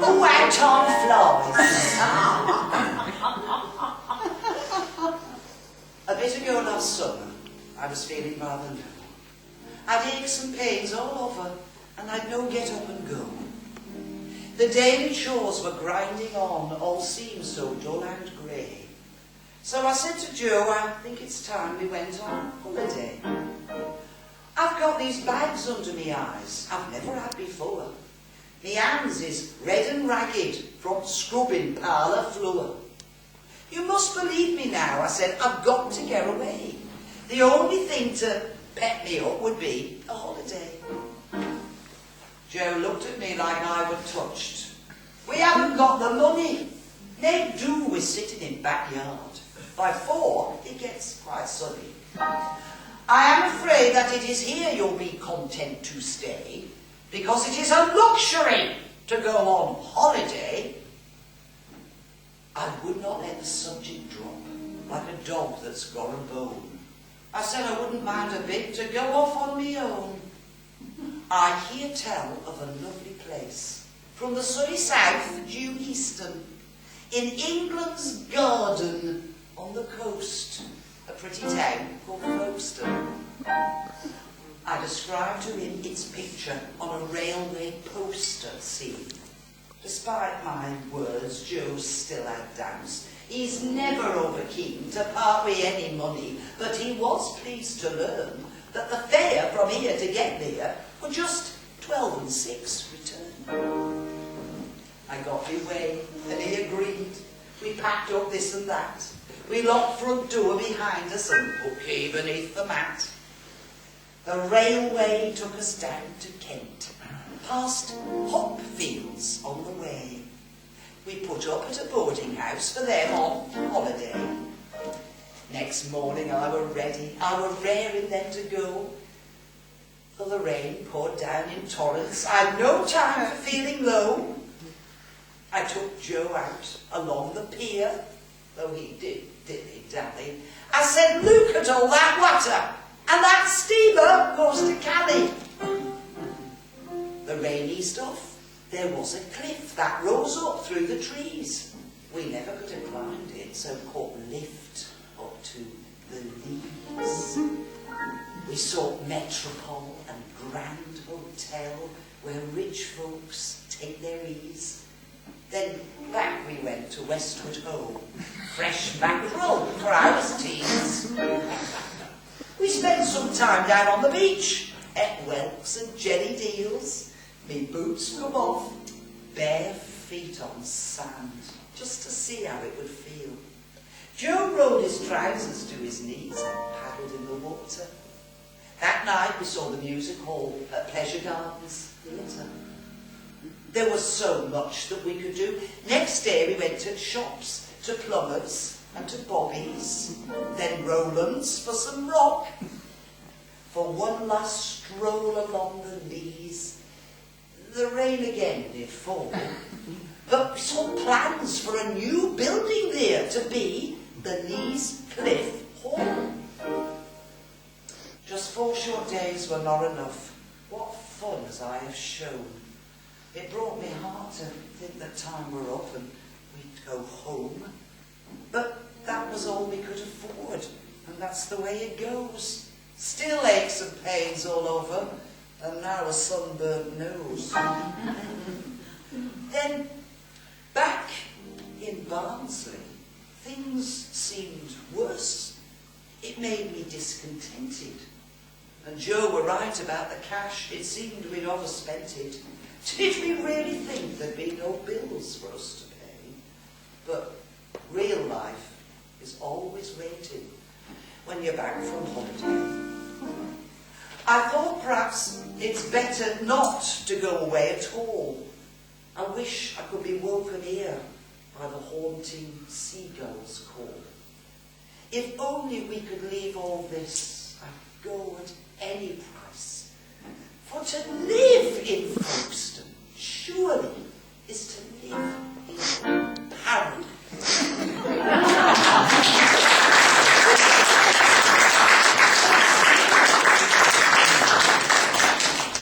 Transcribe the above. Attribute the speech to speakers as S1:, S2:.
S1: Oh, how time flies. A bit ago last summer, I was feeling rather low. I'd aches and pains all over, and I'd no get up and go. The daily chores were grinding on, all seemed so dull and grey. So I said to Joe, I think it's time we went on holiday. I've got these bags under me eyes I've never had before. Me hands is red and ragged from scrubbing parlour floor. You must believe me now, I said, I've got to get away. The only thing to pep me up would be a holiday. Joe looked at me like I were touched. We haven't got the money. Make do we're sitting in backyard. By 4 it gets quite sunny. I am afraid that it is here you'll be content to stay, because it is a luxury to go on holiday. I would not let the subject drop, like a dog that's got a bone. I said I wouldn't mind a bit to go off on me own. I hear tell of a lovely place, from the sunny south due eastern, in England's garden on the coast, a pretty town called Folkestone. I described to him its picture on a railway poster scene. Despite my words, Joe still had doubts. He's never over keen to part with any money, but he was pleased to learn that the fare from here to get there were just 12 and 6 return. I got my way, and he agreed. We packed up this and that. We locked front door behind us and put key beneath the mat. The railway took us down to Kent, past hop fields on the way. We put up at a boarding house for them on holiday. Next morning I were ready, I were raring then to go. For the rain poured down in torrents, I'd no time for feeling low. I took Joe out along the pier, though he did dilly-dally. I said, look at all that water, and that steamer goes to Cali. The rain eased off. There was a cliff that rose up through the trees. We never could have climbed it, so caught lift up to the leads. We sought Metropole and Grand Hotel, where rich folks take their ease. Then back we went to Westward Ho, fresh mackerel for our teas. We spent some time down on the beach, ate whelks and jelly deals. Me boots come off, bare feet on sand, just to see how it would feel. Joe rolled his trousers to his knees and paddled in the water. That night we saw the music hall at Pleasure Gardens Theatre. There was so much that we could do. Next day we went to shops, to plumbers and to Bobby's, then Roland's for some rock. For one last stroll along the Leas. The rain again did fall, but we saw plans for a new building there to be the Leas Cliff Hall. Just 4 short days were not enough. What fun as I have shown. It brought me heart to think that time were up and we'd go home. But that was all we could afford, and that's the way it goes. Still aches and pains all over, and now a sunburnt nose. Then, back in Barnsley, things seemed worse. It made me discontented. And Joe were right about the cash. It seemed we'd overspent it. Did we really think there'd be no bills for us to pay? But real life is always waiting when you're back from holiday. I thought perhaps it's better not to go away at all. I wish I could be woken here by the haunting seagull's call. If only we could leave all this, I'd go at any price. For to live in